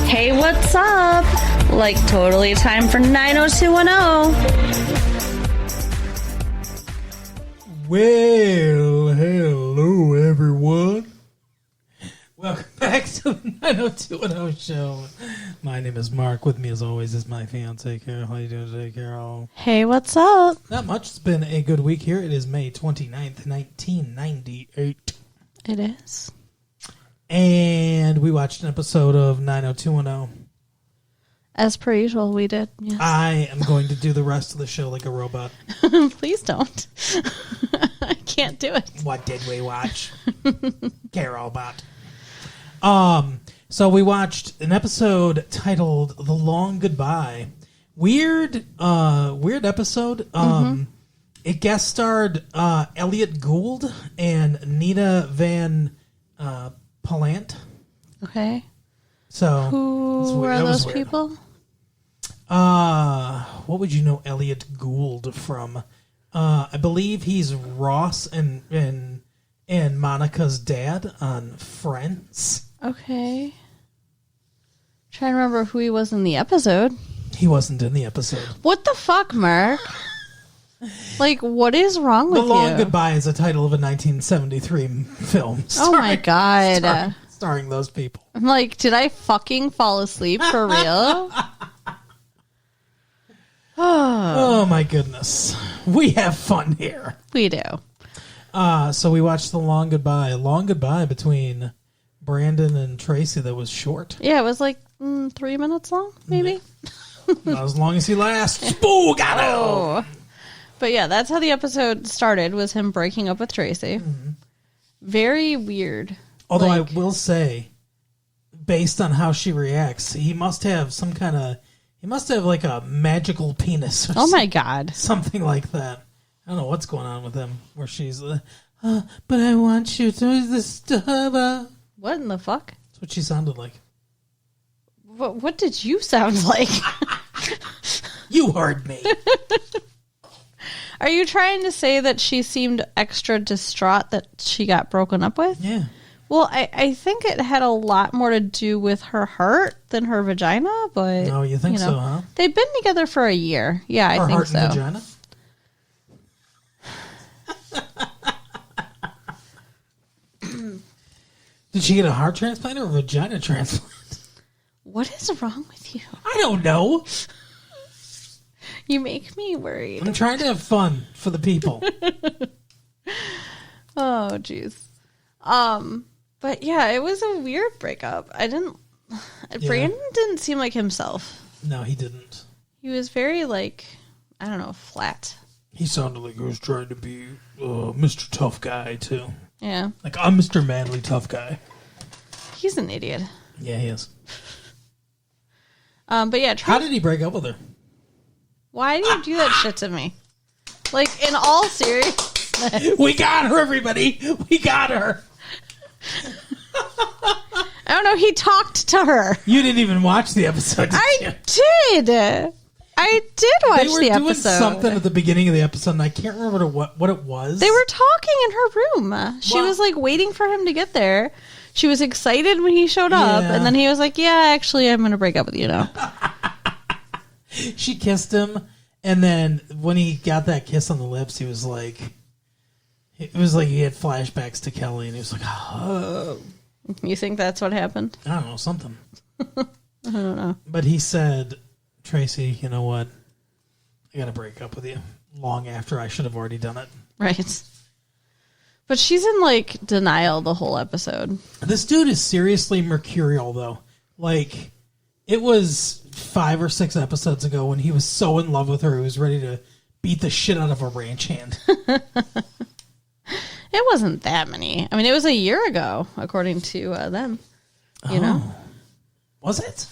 Hey, what's up? Like, totally time for 90210. Well, hello, everyone. Welcome back to the 90210 show. My name is Mark. With me, as always, is my fiance, Carol. How you doing today, Carol? Hey, what's up? Not much. It's been a good week here. It is May 29th, 1998. It is. And we watched an episode of 90210. As per usual, we did. Yes. I am going to do the rest of the show like a robot. Please don't. I can't do it. What did we watch? Carol bot. So we watched an episode titled The Long Goodbye. Weird episode. It guest starred Elliot Gould and Nina Van Pallant. Okay. So Who are those people? What would you know Elliot Gould from? I believe he's Ross and Monica's dad on Friends. Okay. Trying to remember who he was in the episode. He wasn't in the episode. What the fuck, Mark? Like, what is wrong with The you? Long Goodbye is the title of a 1973 film. Oh my god. Starring those people. I'm like, did I fucking fall asleep for real? Oh my goodness. We have fun here. We do. So we watched The Long Goodbye. A long goodbye between Brandon and Tracy that was short. Yeah, it was like 3 minutes long, maybe. Not as long as he lasts. Boo, got it. Oh. But yeah, that's how the episode started, was him breaking up with Tracy. Mm-hmm. Very weird. Although Like, I will say, based on how she reacts, he must have like a magical penis. Or oh my god. something like that. I don't know what's going on with him, where she's, but I want you to disturb. What in the fuck? That's what she sounded like. What did you sound like? You heard me. Are you trying to say that she seemed extra distraught that she got broken up with? Yeah. Well, I think it had a lot more to do with her heart than her vagina, but... Oh, you think so, huh? They've been together for a year. Yeah, I Her think heart so. and vagina? Did she get a heart transplant or a vagina transplant? What is wrong with you? I don't know. You make me worried. I'm trying to have fun for the people. Oh, jeez. But yeah, it was a weird breakup. Brandon didn't seem like himself. No, he didn't. He was very, like, I don't know, flat. He sounded like he was trying to be Mr. Tough Guy, too. Yeah. Like, I'm Mr. Manly Tough Guy. He's an idiot. Yeah, he is. But yeah, How did he break up with her? why do you do that shit to me? Like, in all seriousness. We got her, everybody. We got her. I don't know, he talked to her. You didn't even watch the episode, did you? I did watch They were the doing episode. something at the beginning of the episode, and I can't remember what it was. They were talking in her room. She Well- was like waiting for him to get there. She was excited when he showed up, Yeah. and then he was like, "Yeah, actually, I'm going to break up with you now." She kissed him, and then when he got that kiss on the lips, it was like he had flashbacks to Kelly, and he was like, oh. You think that's what happened? I don't know, something. I don't know. But he said, Tracy, you know what? I got to break up with you long after I should have already done it. Right. But she's in, like, denial the whole episode. This dude is seriously mercurial, though. Like, it was 5 or 6 episodes ago when he was so in love with her, he was ready to beat the shit out of a ranch hand. It wasn't that many. I mean, it was a year ago, according to them. You know? Was it?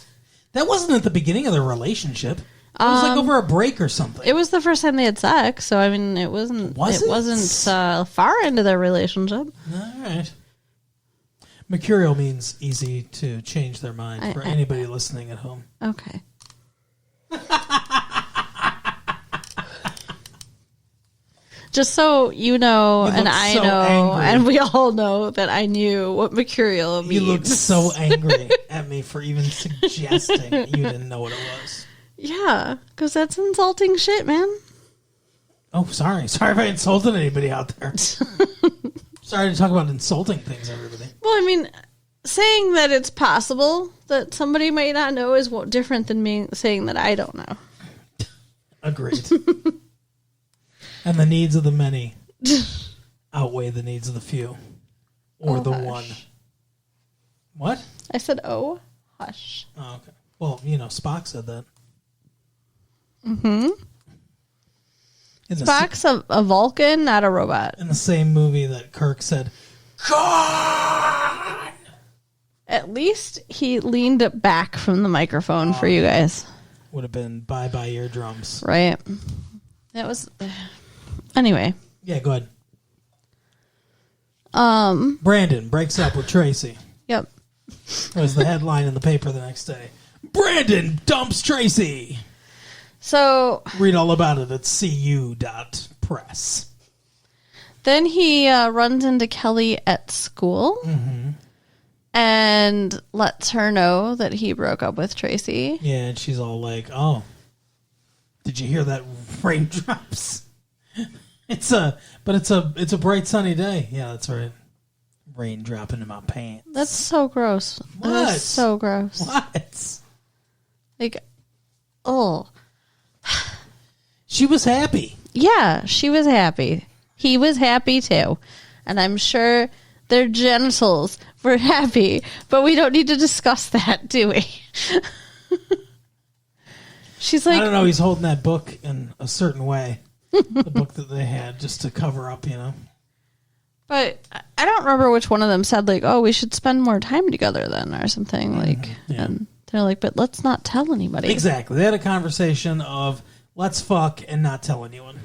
That wasn't at the beginning of their relationship. It was like over a break or something. It was the first time they had sex, so I mean, it wasn't. Was it? It wasn't far into their relationship. All right. Mercurial means easy to change their mind for anybody listening at home. Okay. Just so you know, You and look I so know, angry. and we all know that I knew what mercurial means. You looked so angry at me for even suggesting you didn't know what it was. Yeah, because that's insulting shit, man. Oh, sorry. Sorry if I insulted anybody out there. Sorry to talk about insulting things, everybody. Well, I mean, saying that it's possible that somebody might not know is different than me saying that I don't know. Agreed. And the needs of the many outweigh the needs of the few. Or the hush. one. What? I said, oh, hush. Oh, okay. Well, Spock said that. Mm-hmm. In the Spock's a Vulcan, not a robot. in the same movie that Kirk said, "God." At least he leaned back from the microphone for you guys. Would have been bye-bye eardrums. Right. That was... Anyway. Yeah, go ahead. Um. Brandon breaks up with Tracy. Yep. Was the headline in the paper the next day. Brandon dumps Tracy. So Read all about it at cu.press. then he runs into Kelly at school and lets her know that he broke up with Tracy. Yeah, and she's all like, "Oh, did you hear that raindrops?" It's a bright sunny day. Yeah, that's right. Rain dropping in my pants. That's so gross. What? That is so gross. What? Like, oh. She was happy. Yeah, she was happy. He was happy too. And I'm sure their genitals were happy, but we don't need to discuss that, do we? She's I like, don't know. He's holding that book in a certain way. The book that they had just to cover up, but I don't remember which one of them said, like, oh, we should spend more time together then or something. Like, yeah. and they're like, but let's not tell anybody. Exactly. They had a conversation of let's fuck and not tell anyone.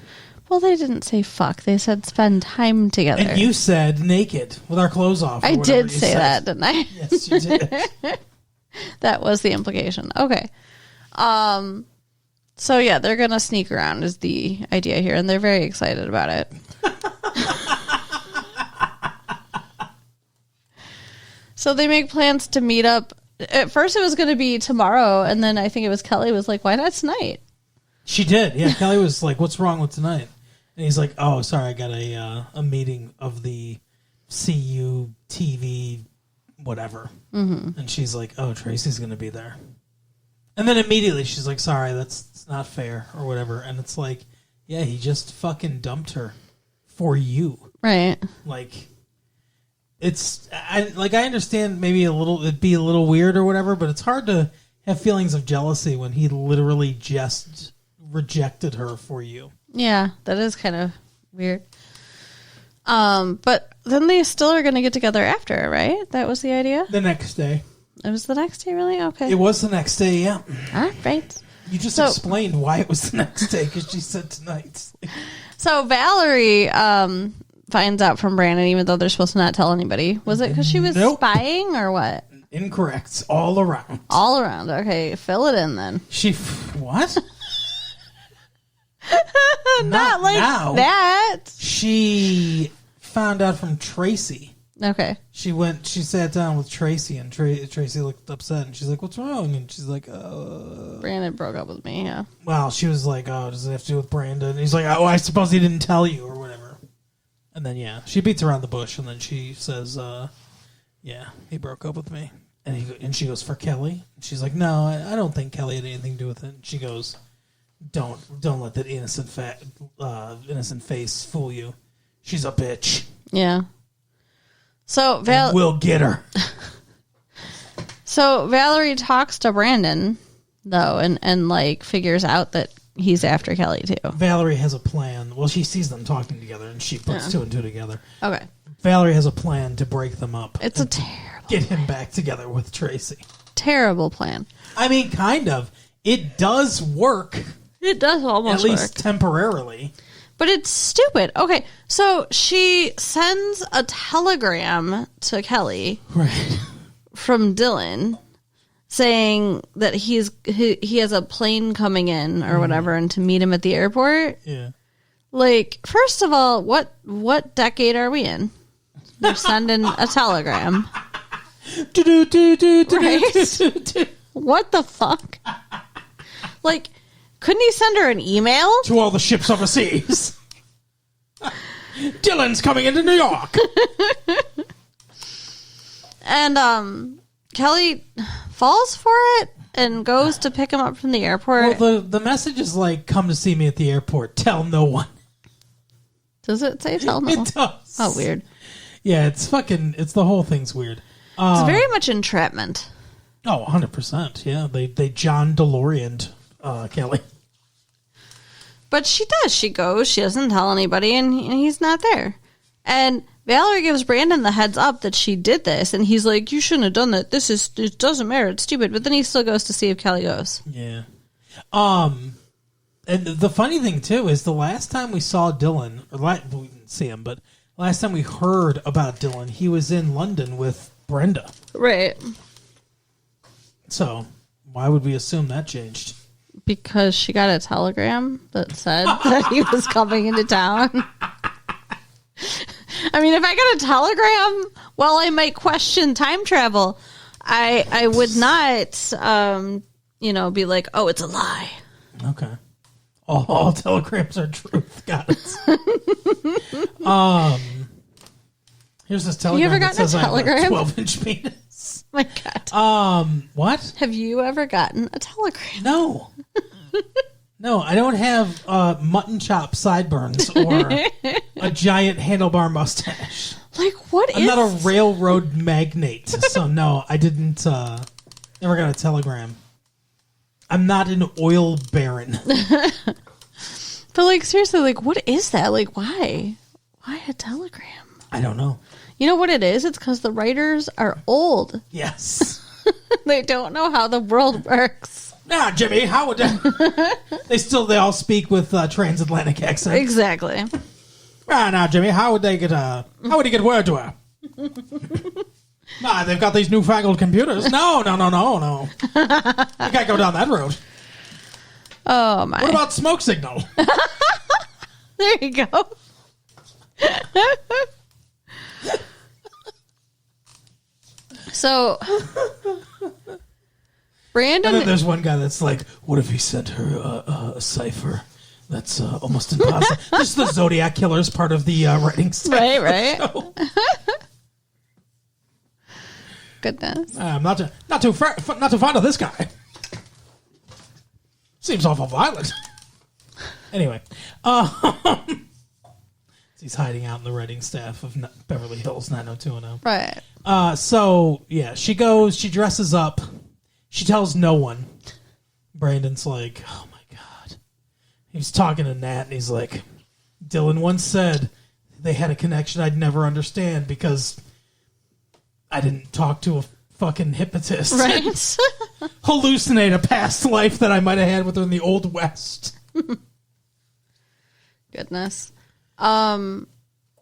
Well, they didn't say fuck. They said spend time together. And you said naked with our clothes off. I did say that, didn't I? Yes, you did. That was the implication. Okay. So yeah, they're gonna sneak around is the idea here, and they're very excited about it. So they make plans to meet up. At first it was gonna be tomorrow, and then I think it was Kelly was like, why not tonight? She did. Yeah, Kelly was like, "What's wrong with tonight?" And he's like, "Oh, sorry, I got a meeting of the CU TV whatever." Mm-hmm. And she's like, "Oh, Tracy's going to be there." And then immediately she's like, "Sorry, that's not fair," or whatever. And it's like, yeah, he just fucking dumped her for you. Right. Like, I understand maybe it'd be a little weird or whatever, but it's hard to have feelings of jealousy when he literally just rejected her for you. Yeah, that is kind of weird. But then they still are going to get together after, right? That was the idea? The next day. It was the next day, really? Okay. It was the next day, yeah. All right. You just So- explained why it was the next day because she said tonight. So Valerie finds out from Brandon, even though they're supposed to not tell anybody. Was it because she was Nope. spying or what? Incorrect. All around. All around. Okay, fill it in then. What? Not like now. that. She found out from Tracy. Okay. She sat down with Tracy, and Tracy looked upset, and she's like, "What's wrong?" And she's like, Brandon broke up with me, yeah. well, she was like, "Oh, does it have to do with Brandon?" And he's like, "Oh, I suppose he didn't tell you, or whatever." And then, yeah, she beats around the bush, and then she says, "Yeah, he broke up with me." And she goes, "For Kelly?" And she's like, "No, I don't think Kelly had anything to do with it." And she goes, Don't let that innocent face fool you. She's a bitch. Yeah. So We'll get her." So Valerie talks to Brandon though, and like figures out that he's after Kelly too. Valerie has a plan. Well, she sees them talking together, and she puts two and two together. Okay. Valerie has a plan to break them up. It's a and terrible, get him back together with Tracy. terrible plan. I mean, kind of. It does work, It does almost at least work. temporarily. But it's stupid. Okay, so she sends a telegram to Kelly Right. from Dylan saying that he has a plane coming in or whatever and to meet him at the airport. Yeah. Like, first of all, what decade are we in? They're sending a telegram. Right? What the fuck? Like, couldn't he send her an email? To all the ships overseas. Dylan's coming into New York. And Kelly falls for it and goes to pick him up from the airport. Well, the message is like, come to see me at the airport. Tell no one. Does it say tell no one? It does. Oh, weird. Yeah, it's the whole thing's weird. It's very much entrapment. Oh, 100%. Yeah, they John DeLorean Kelly. But she does. She goes. She doesn't tell anybody, and he's not there. And Valerie gives Brandon the heads up that she did this, and he's like, "You shouldn't have done that. It doesn't matter. It's stupid." But then he still goes to see if Kelly goes. Yeah. And the funny thing too is the last time we saw Dylan, we didn't see him, but last time we heard about Dylan, he was in London with Brenda. Right. So why would we assume that changed? Because she got a telegram that said that he was coming into town. I mean, if I got a telegram, well, I might question time travel. I would not, be like, oh, it's a lie. Okay. All telegrams are truth. Got it. Here's this telegram. You ever that gotten a says telegram? I have a 12-inch penis. My God. What? Have you ever gotten a telegram? No. No, I don't have mutton chop sideburns or a giant handlebar mustache. Like, I'm not a railroad magnate, so no, I didn't. Never got a telegram. I'm not an oil baron. But, like, seriously, like, what is that? Like, why? Why a telegram? I don't know. You know what it is? It's because the writers are old. Yes. They don't know how the world works. Nah, Jimmy, how would they all speak with transatlantic accent? Exactly. Now, Jimmy, how would he get word to her? Nah, they've got these newfangled computers. No. You can't go down that road. Oh, my. What about smoke signal? There you go. So, Brandon... And then there's one guy that's like, what if he sent her a cipher? That's almost impossible. This is the Zodiac Killer's part of the writing staff. Right. Goodness. I'm not too fond of this guy. Seems awful violent. Anyway, he's hiding out in the writing staff of Beverly Hills 90210. Right. So yeah, she goes. She dresses up. She tells no one. Brandon's like, oh my God. He's talking to Nat, and he's like, Dylan once said they had a connection I'd never understand because I didn't talk to a fucking hypnotist. Right. Hallucinate a past life that I might have had with her in the Old West. Goodness.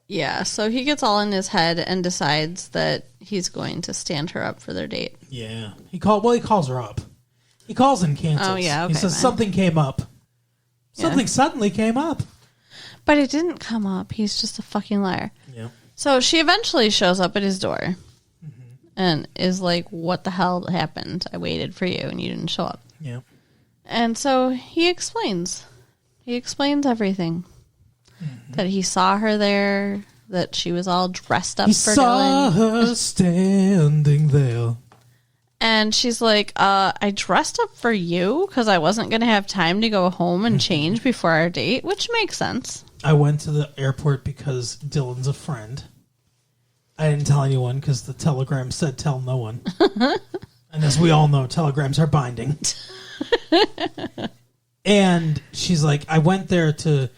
Yeah, so he gets all in his head and decides that he's going to stand her up for their date. Yeah. He calls her up. He calls and cancels. Oh, yeah, okay, he says fine. Something came up. Something suddenly came up. But it didn't come up. He's just a fucking liar. Yeah. So she eventually shows up at his door and is like, what the hell happened? I waited for you and you didn't show up. Yeah. And so he explains. He explains everything. That he saw her there, that she was all dressed up He for saw Dylan. her standing there. And she's like, I dressed up for you because I wasn't going to have time to go home and change before our date, which makes sense. I went to the airport because Dylan's a friend. I didn't tell anyone because the telegram said tell no one. And as we all know, telegrams are binding. And she's like, I went there to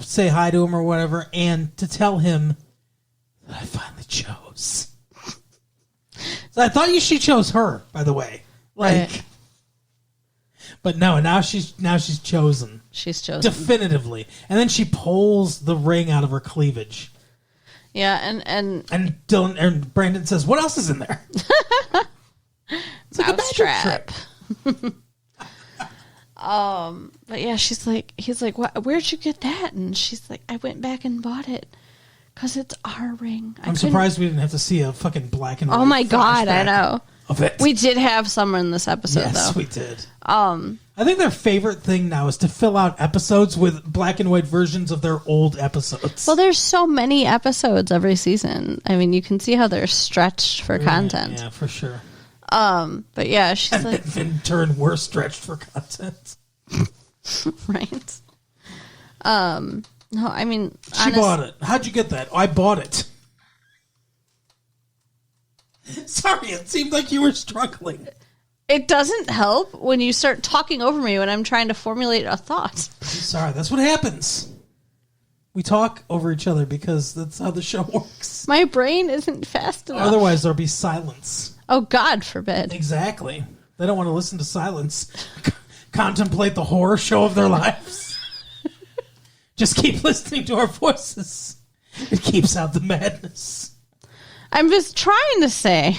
say hi to him or whatever, and to tell him that I finally chose. So I thought she chose her, by the way. Right. But no, now she's chosen. She's chosen. Definitively. And then she pulls the ring out of her cleavage. Yeah, and Dylan and Brandon says, what else is in there? It's like a magic strap. trick. But yeah, he's like, "What? Where'd you get that?" And she's like, "I went back and bought it because it's our ring." I'm surprised we didn't have to see a fucking black and white. Oh my god, I flashback know. of it. We did have summer in this episode, Yes, though. we did. I think their favorite thing now is to fill out episodes with black and white versions of their old episodes. Well, there's so many episodes every season. I mean, you can see how they're stretched for content. Yeah, for sure. But yeah, she's like, in turn, we're stretched for content. right? No, I mean, She bought it. How'd you get that? I bought it. Sorry, it seemed like you were struggling. It doesn't help when you start talking over me when I'm trying to formulate a thought. Sorry, that's what happens. We talk over each other because that's how the show works. My brain isn't fast enough. Otherwise, there'll be silence. Oh, God forbid. Exactly. They don't want to listen to silence. Contemplate the horror show of their lives. Just keep listening to our voices. It keeps out the madness. I'm just trying to say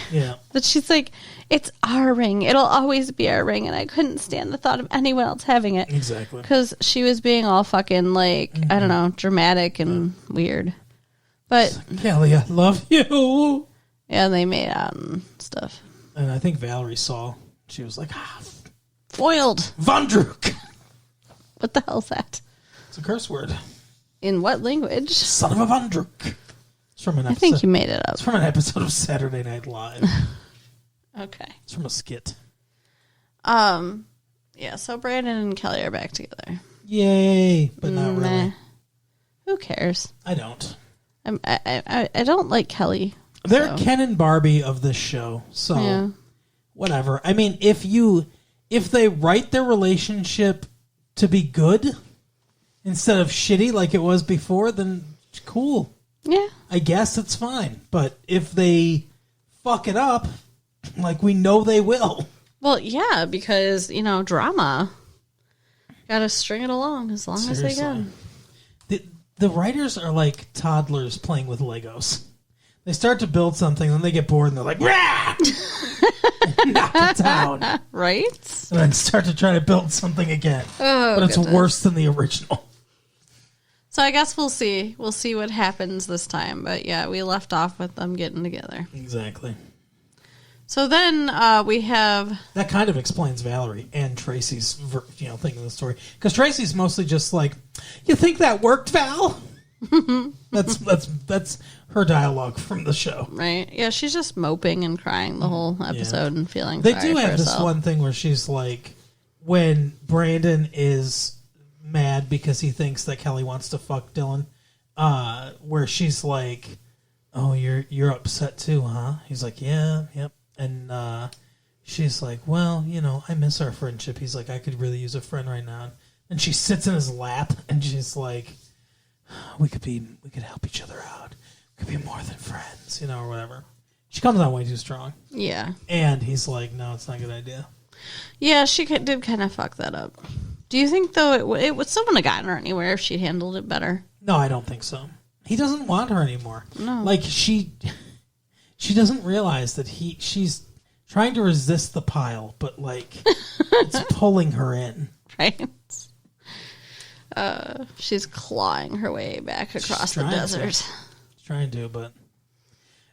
that she's like, it's our ring. It'll always be our ring. And I couldn't stand the thought of anyone else having it. Exactly. Because she was being all fucking, like, I don't know, dramatic and weird. But Kelly, I love you. yeah, they made out and stuff. And I think Valerie saw. She was like, Foiled. Vondruk. What the hell's that? It's a curse word. In what language? Son of a Vondruk. It's from an episode. I think you made it up. It's from an episode of Saturday Night Live. Okay. It's from a skit. Yeah, so Brandon and Kelly are back together. Yay, but not Meh. really. Who cares? I don't. I don't like Kelly. They're so. Ken and Barbie of this show, so Yeah. whatever. I mean, if they write their relationship to be good instead of shitty like it was before, then cool. Yeah. I guess it's fine. But if they fuck it up, like we know they will. Well, yeah, because, drama. Gotta string it along as long as they can. The writers are like toddlers playing with Legos. They start to build something, then they get bored, and they're like, "Rah!" knock it down. Right? And then start to try to build something again. Oh, but it's goodness. worse than the original. So I guess we'll see. We'll see what happens this time. But yeah, we left off with them getting together. Exactly. So then we have... That kind of explains Valerie and Tracy's thing in the story. Because Tracy's mostly just like, "You think that worked, Val?" That's her dialogue from the show. Right? Yeah, she's just moping and crying the whole episode and feeling They sorry do for have this herself. one thing where she's like, when Brandon is mad because he thinks that Kelly wants to fuck Dylan, where she's like, "Oh, you're upset too, huh?" He's like, "Yeah, yep." And she's like, "Well, I miss our friendship." He's like, "I could really use a friend right now." And she sits in his lap and she's like, we could help each other out. We could be more than friends, or whatever. She comes on way too strong. Yeah. And he's like, "No, it's not a good idea." Yeah, she did kind of fuck that up. Do you think, though, it would someone have gotten her anywhere if she'd handled it better? No, I don't think so. He doesn't want her anymore. No. Like, she doesn't realize that she's trying to resist the pile, but, like, it's pulling her in. Right? She's clawing her way back across the desert. She's trying to, but...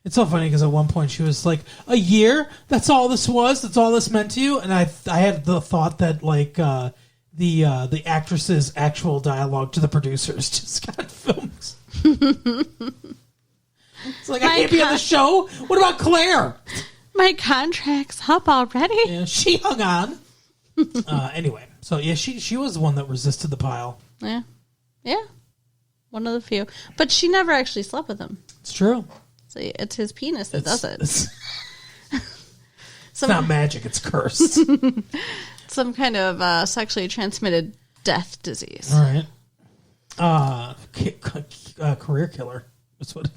It's so funny because at one point she was like, "A year? That's all this was? That's all this meant to you?" And I had the thought that, like, the actress's actual dialogue to the producers just got filmed. It's like, I can't be on the show. What about Claire? My contract's up already. Yeah, she hung on. Anyway, so yeah, she was the one that resisted the pile. Yeah. Yeah. One of the few. But she never actually slept with him. It's true. So it's his penis that does it. It's not magic, it's cursed. Some kind of sexually transmitted death disease. All right. Career killer. That's what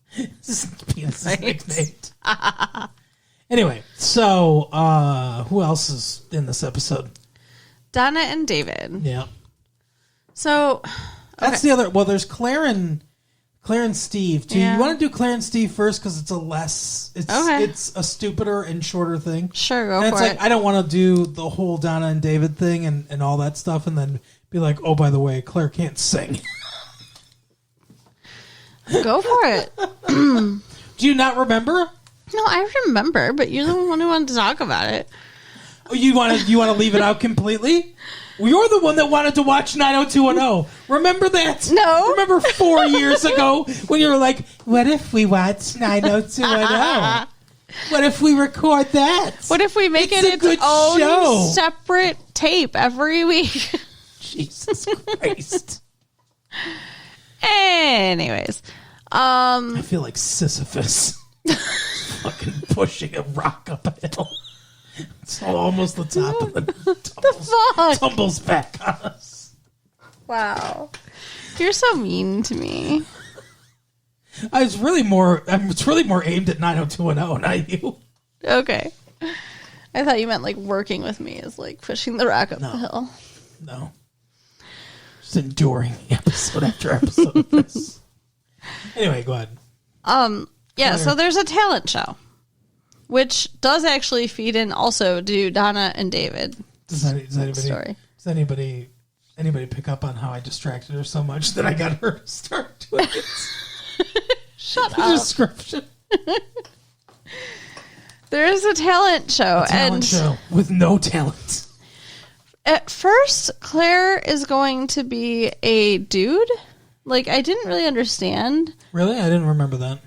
his penis is nicknamed. Anyway, so who else is in this episode? Donna and David. Yeah. So that's the other. Well, there's Claire Claire and Steve, too. Yeah. You want to do Claire and Steve first because it's it's a stupider and shorter thing. Sure, go and for it's it. I don't want to do the whole Donna and David thing and all that stuff and then be like, oh, by the way, Claire can't sing. Go for it. Do you not remember? No, I remember, but you're the one who wanted to talk about it. Oh, you want to leave it out completely? Well, you're the one that wanted to watch 90210. Remember that? No. Remember 4 years ago when you were like, what if we watch 90210? What if we record that? What if we make It's a it good its own show. separate tape every week? Jesus Christ. Anyways. I feel like Sisyphus fucking pushing a rock up a hill. It's almost the top and then tumbles back on us. Wow. You're so mean to me. It's really more aimed at 90210, not you. Okay. I thought you meant like working with me is like pushing the rock up the hill. No. Just enduring episode after episode of this. Anyway, go ahead. Yeah, Claire. so there's a talent show, which does actually feed in also to Donna and David. Does anybody pick up on how I distracted her so much that I got her to start doing it? Shut The up. description. There is a talent show. Talent show with no talent. At first, Claire is going to be a dude. Like, I didn't really understand. Really? I didn't remember that.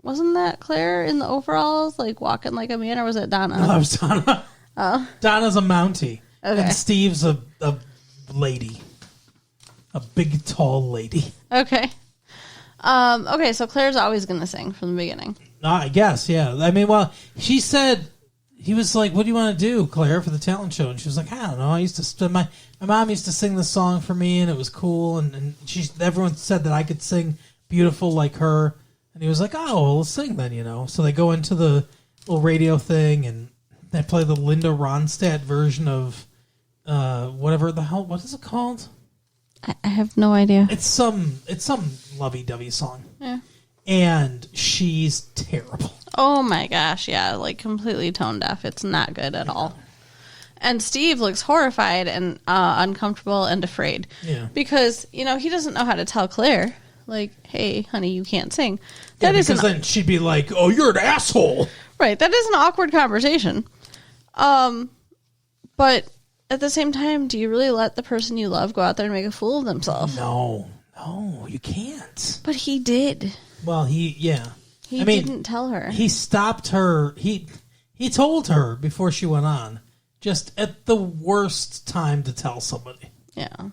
Wasn't that Claire in the overalls, like walking like a man, or was it Donna? No, that was Donna. Oh. Donna's a Mountie. Okay. And Steve's a lady. A big, tall lady. Okay. Okay, so Claire's always going to sing from the beginning. I guess, yeah. I mean, well, she said, he was like, what do you want to do, Claire, for the talent show? And she was like, I don't know. I used to spend my mom used to sing this song for me, and it was cool. And everyone said that I could sing beautiful like her. And he was like, oh, well, let's sing then, you know. So they go into the little radio thing, and they play the Linda Ronstadt version of whatever the hell, what is it called? I have no idea. It's some lovey-dovey song. Yeah. And she's terrible. Oh my gosh, yeah, like completely tone deaf. It's not good at all. And Steve looks horrified and uncomfortable and afraid. Yeah. Because, you know, he doesn't know how to tell Claire, like, hey, honey, you can't sing. Yeah, That is because then she'd be like, oh, you're an asshole. right. That is an awkward conversation. But at the same time, do you really let the person you love go out there and make a fool of themselves? No, you can't. But he did. Well, he Didn't tell her. He stopped her. He told her before she went on, just at the worst time to tell somebody. Yeah.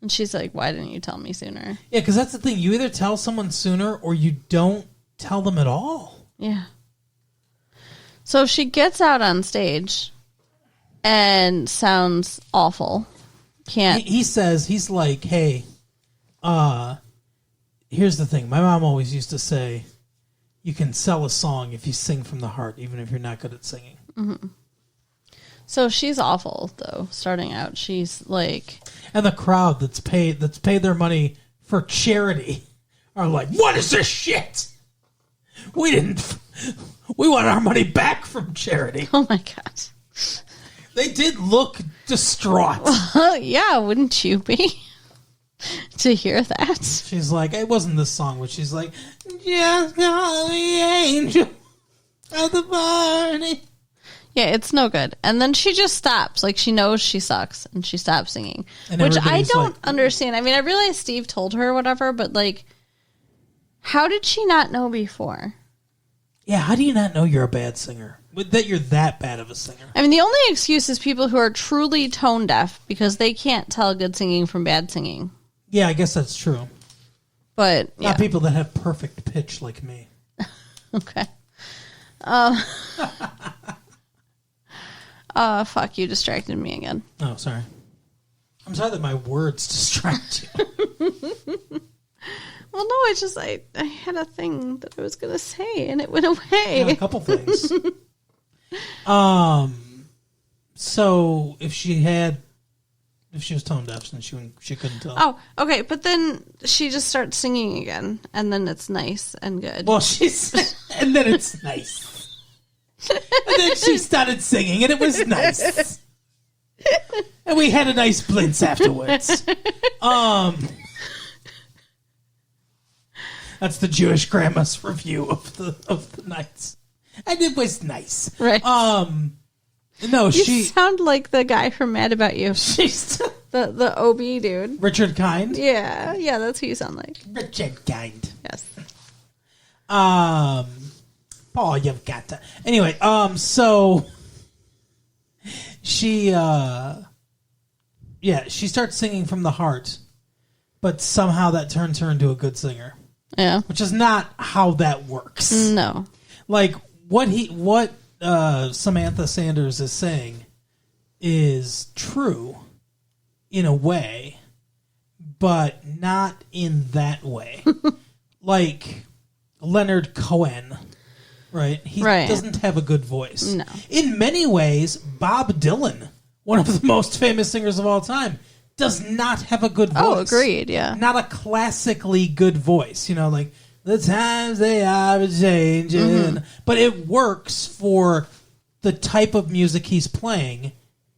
And she's like, why didn't you tell me sooner? Yeah, because that's the thing. You either tell someone sooner or you don't tell them at all. Yeah. So she gets out on stage and sounds awful. Can't. He says, he's like, hey, here's the thing. My mom always used to say, you can sell a song if you sing from the heart, even if you're not good at singing. Mm-hmm. So she's awful, though, starting out. She's like... And the crowd that's paid their money for charity are like, what is this shit? We want our money back from charity. Oh, my God. They did look distraught. Yeah, wouldn't you be? To hear that. She's like, it wasn't this song, but she's like, just call the angel of the party. Yeah, it's no good. And then she just stops. Like, she knows she sucks, and she stops singing. And which I everybody's don't like- understand. I mean, I realize Steve told her or whatever, but, like, how did she not know before? Yeah, how do you not know you're a bad singer? That you're that bad of a singer? I mean, the only excuse is people who are truly tone deaf because they can't tell good singing from bad singing. Yeah, I guess that's true. But, yeah. Not people that have perfect pitch like me. Okay. Fuck, you distracted me again. Oh, sorry. I'm sorry that my words distract you. Well, no, it's just I had a thing that I was going to say, and it went away. Yeah, a couple things. So if If she was tone deaf, then she couldn't tell. Oh, okay. But then she just starts singing again, and then it's nice and good. Well, and then it's nice. And then she started singing, and it was nice. And we had a nice blitz afterwards. That's the Jewish grandma's review of the nights, and it was nice. Right. No, you sound like the guy from Mad About You. She's the OB dude. Richard Kind. Yeah, that's who you sound like. Richard Kind. Yes. Paul, you've got to. Anyway, so she starts singing from the heart, but somehow that turns her into a good singer. Yeah. Which is not how that works. No. Like what Samantha Sanders is saying is true in a way, but not in that way. Like Leonard Cohen, right? He doesn't have a good voice. No. In many ways, Bob Dylan, one of the most famous singers of all time, does not have a good voice. Oh, agreed, yeah. Not a classically good voice. You know, like, the times they are changing. Mm-hmm. But it works for the type of music he's playing,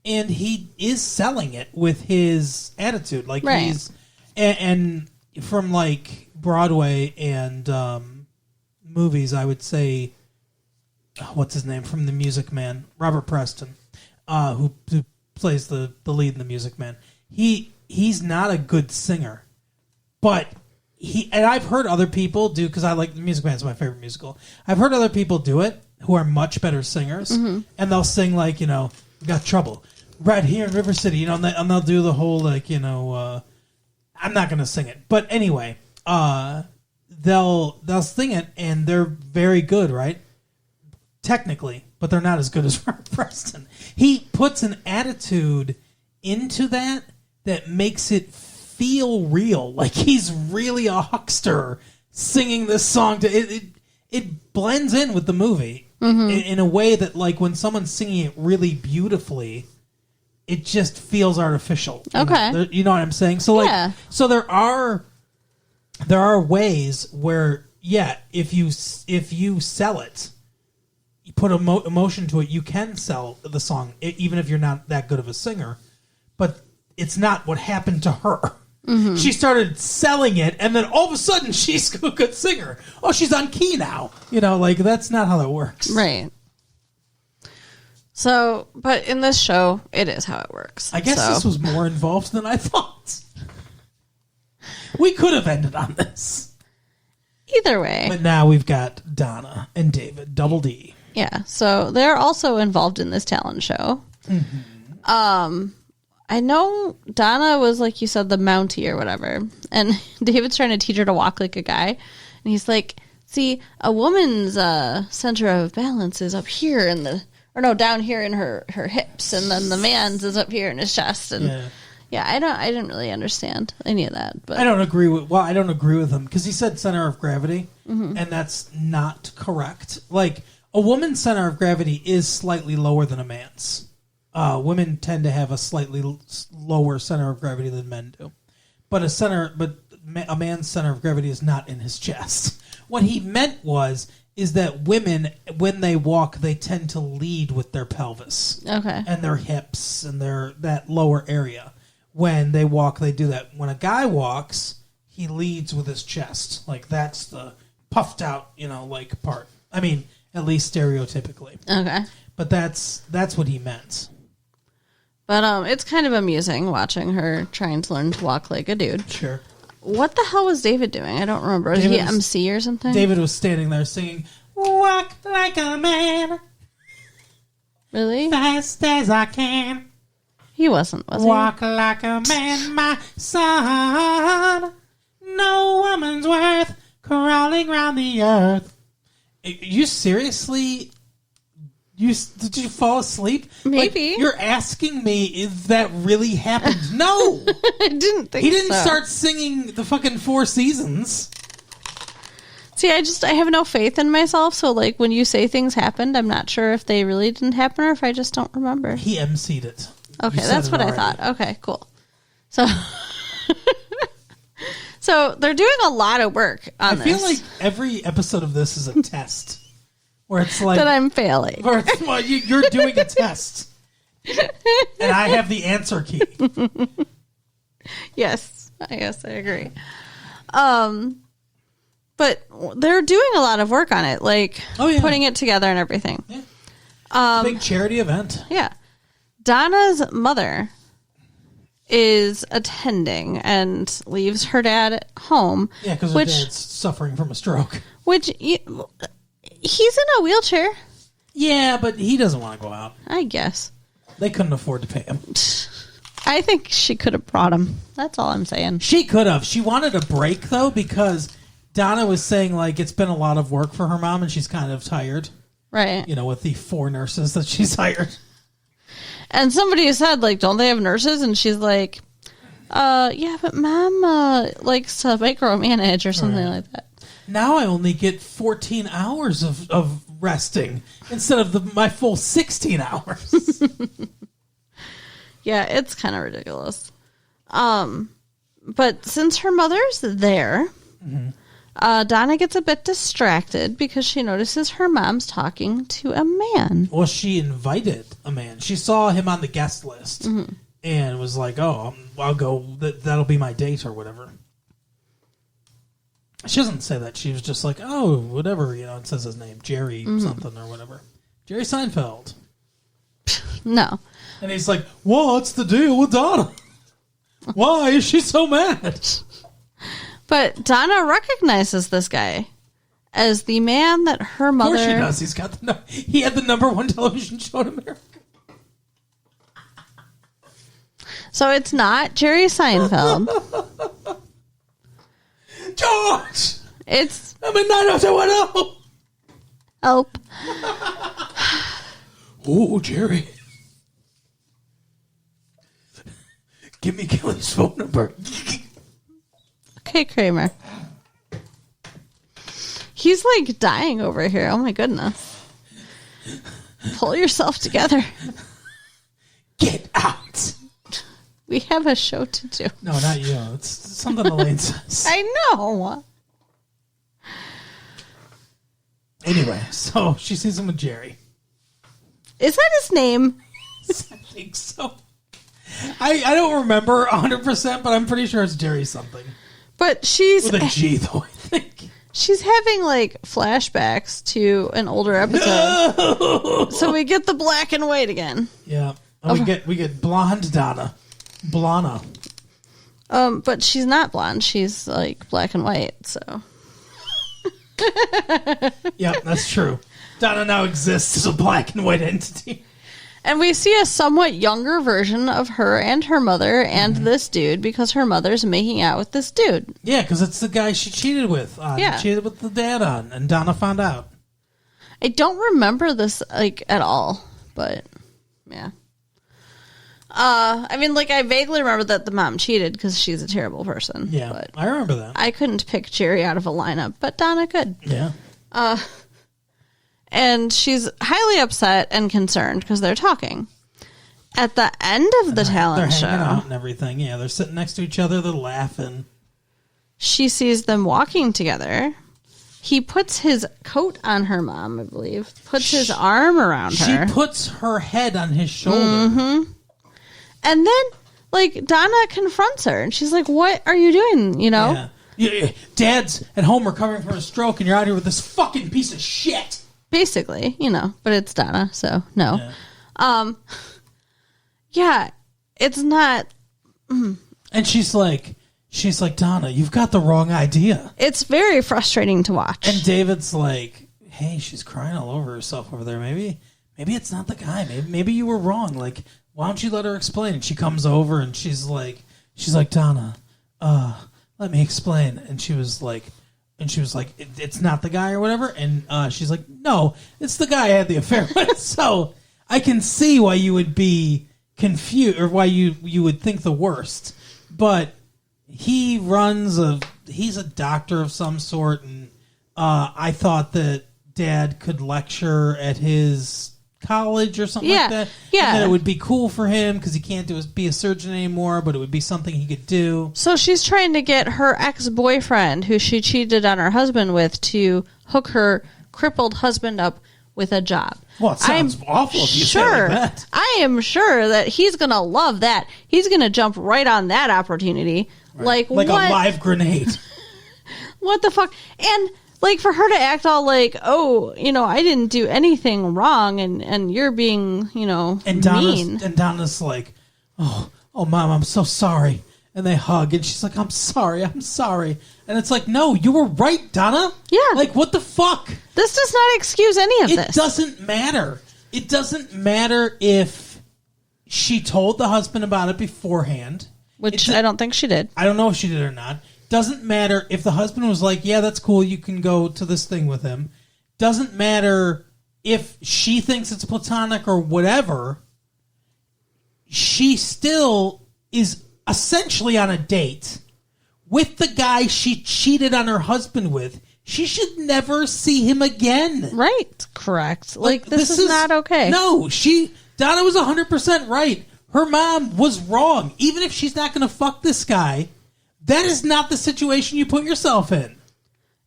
and he is selling it with his attitude. Like, he's... And from, like, Broadway and movies, I would say... What's his name? From The Music Man. Robert Preston, who plays the lead in The Music Man. He's not a good singer, but and I've heard other people do, because I like The Music Man, it's my favorite musical. I've heard other people do it who are much better singers, and they'll sing like, we got trouble right here in River City, and they'll do the whole like, I'm not going to sing it, but anyway, they'll sing it and they're very good, right? Technically, but they're not as good as Robert Preston. He puts an attitude into that makes it feel real, like he's really a huckster singing this song. It blends in with the movie in a way that, like, when someone's singing it really beautifully, it just feels artificial. Okay, you know what I'm saying? So like, so there are ways where, if you sell it, you put emotion to it, you can sell the song, even if you're not that good of a singer. But it's not what happened to her. Mm-hmm. She started selling it, and then all of a sudden, she's a good singer. Oh, she's on key now. Like, that's not how that works. Right. So, but in this show, it is how it works. I guess this was more involved than I thought. We could have ended on this. Either way. But now we've got Donna and David, Double D. Yeah, so they're also involved in this talent show. Mm-hmm. I know Donna was, like you said, the Mountie or whatever, and David's trying to teach her to walk like a guy, and he's like, see, a woman's center of balance is up here down here in her hips, and then the man's is up here in his chest, and I didn't really understand any of that. But I don't agree with him, because he said center of gravity, and that's not correct. Like, a woman's center of gravity is slightly lower than a man's. Women tend to have a slightly lower center of gravity than men do, but a man's center of gravity is not in his chest. What he meant is that women, when they walk, they tend to lead with their pelvis, and their hips and that lower area. When they walk, they do that. When a guy walks, he leads with his chest, like that's the puffed out, like part. I mean, at least stereotypically. Okay, but that's what he meant. But it's kind of amusing watching her trying to learn to walk like a dude. Sure. What the hell was David doing? I don't remember. Was he MC or something? David was standing there singing, "Walk like a man." Really? Fast as I can. He wasn't, was he? Walk like a man, my son. No woman's worth crawling round the earth. You seriously... Did you fall asleep? Maybe. Like, you're asking me if that really happened. No! I didn't think so. He didn't start singing the fucking Four Seasons. See, I have no faith in myself, so like when you say things happened, I'm not sure if they really didn't happen or if I just don't remember. He emceed it. Okay, that's what I thought. Okay, cool. So, so they're doing a lot of work on this. I feel like every episode of this is a test. Where it's like... that I'm failing. Where it's, well, you're doing a test. And I have the answer key. Yes, I guess I agree. But they're doing a lot of work on it, like putting it together and everything. Yeah. It's a big charity event. Yeah. Donna's mother is attending and leaves her dad at home. Yeah, because her dad's suffering from a stroke. Which, he's in a wheelchair. Yeah, but he doesn't want to go out. I guess. They couldn't afford to pay him. I think she could have brought him. That's all I'm saying. She could have. She wanted a break, though, because Donna was saying, like, it's been a lot of work for her mom, and she's kind of tired. Right. You know, with the 4 nurses that she's hired. And somebody said, like, don't they have nurses? And she's like, yeah, but mom likes to micromanage or something like that. Now I only get 14 hours of resting instead of my full 16 hours. Yeah, it's kind of ridiculous. But since her mother's there, Donna gets a bit distracted because she notices her mom's talking to a man. Well, she invited a man. She saw him on the guest list and was like, oh, I'll go. That'll be my date or whatever. She doesn't say that. She was just like, oh, whatever. You know, it says his name, Jerry something or whatever. Jerry Seinfeld. No. And he's like, what's the deal with Donna? Why is she so mad? But Donna recognizes this guy as the man that her mother... Of course she does. He had the #1 television show in America. So it's not Jerry Seinfeld. George! It's... I'm in 90210! Help. Oh, Jerry. Give me Kelly's phone number. Okay, Kramer. He's like dying over here. Oh my goodness. Pull yourself together. Get out. We have a show to do. No, not you. It's something Elaine says. I know. Anyway, so she sees him with Jerry. Is that his name? I think so. I don't remember 100%, but I'm pretty sure it's Jerry something. But she's... With a G, though, I think. She's having, like, flashbacks to an older episode. No! So we get the black and white again. Yeah. And we get blonde Donna. Blana. But she's not blonde. She's, like, black and white, so... Yeah, that's true. Donna now exists as a black and white entity. And we see a somewhat younger version of her and her mother and this dude because her mother's making out with this dude. Yeah, because it's the guy she cheated with. Cheated with the dad on, and Donna found out. I don't remember this, like, at all, but, yeah. I mean, like, I vaguely remember that the mom cheated because she's a terrible person. Yeah, but I remember that. I couldn't pick Jerry out of a lineup, but Donna could. Yeah. And she's highly upset and concerned because they're talking. At the end of the talent show, they're hanging out and everything. Yeah, they're sitting next to each other. They're laughing. She sees them walking together. He puts his coat on her mom, I believe. Puts his arm around her. She puts her head on his shoulder. Mm-hmm. And then, like, Donna confronts her, and she's like, "What are you doing?" You know? Yeah. Dad's at home recovering from a stroke, and you're out here with this fucking piece of shit. Basically, you know, but it's Donna, so no. Yeah, it's not. And she's like, Donna, you've got the wrong idea. It's very frustrating to watch. And David's like, hey, she's crying all over herself over there. Maybe it's not the guy. Maybe you were wrong. Like, why don't you let her explain? And she comes over and she's like, Donna, let me explain. And she was like, it's not the guy or whatever. And she's like, no, it's the guy I had the affair with. So I can see why you would be confused or why you would think the worst. But he's a doctor of some sort. And I thought that Dad could lecture at his college or something like that. Yeah. And that it would be cool for him because he can't be a surgeon anymore, but it would be something he could do. So she's trying to get her ex-boyfriend, who she cheated on her husband with, to hook her crippled husband up with a job. Well, it sounds awful if you say it like that. I am sure that he's going to love that. He's going to jump right on that opportunity. Right. Like a live grenade. What the fuck? And like for her to act all like, oh, I didn't do anything wrong, and you're being, mean. And Donna's like, oh, Mom, I'm so sorry. And they hug, and she's like, I'm sorry. And it's like, no, you were right, Donna. Yeah. Like, what the fuck? This does not excuse any of this. It doesn't matter. It doesn't matter if she told the husband about it beforehand. Which I don't think she did. I don't know if she did or not. Doesn't matter if the husband was like, yeah, that's cool, you can go to this thing with him. Doesn't matter if she thinks it's platonic or whatever. She still is essentially on a date with the guy she cheated on her husband with. She should never see him again. Right. Correct. Like this is not okay. No, Donna was 100% right. Her mom was wrong. Even if she's not going to fuck this guy, that is not the situation you put yourself in.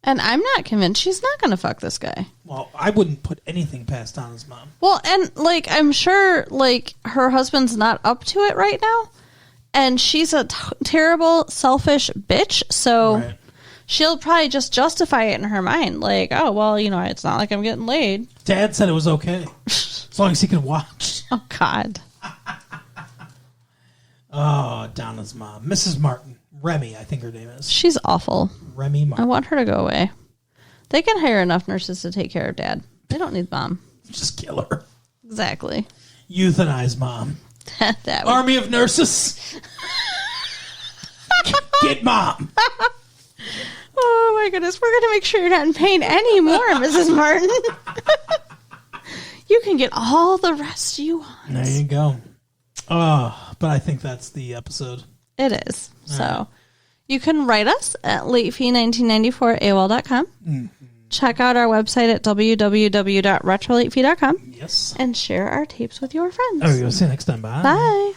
And I'm not convinced she's not going to fuck this guy. Well, I wouldn't put anything past Donna's mom. Well, and I'm sure her husband's not up to it right now. And she's a terrible, selfish bitch. So she'll probably just justify it in her mind. Like, oh, well, it's not like I'm getting laid. Dad said it was okay. As long as he could watch. Oh, God. Oh, Donna's mom. Mrs. Martin. Remy, I think her name is. She's awful. Remy Martin. I want her to go away. They can hire enough nurses to take care of Dad. They don't need Mom. Just kill her. Exactly. Euthanize Mom. That would... Army of nurses. Get Mom. Oh, my goodness. We're going to make sure you're not in pain anymore, Mrs. Martin. You can get all the rest you want. There you go. But I think that's the episode. It is. So you can write us at latefee1994AOL.com. Mm-hmm. Check out our website at www.retrolatefee.com. Yes. And share our tapes with your friends. There we go. See you next time. Bye. Bye.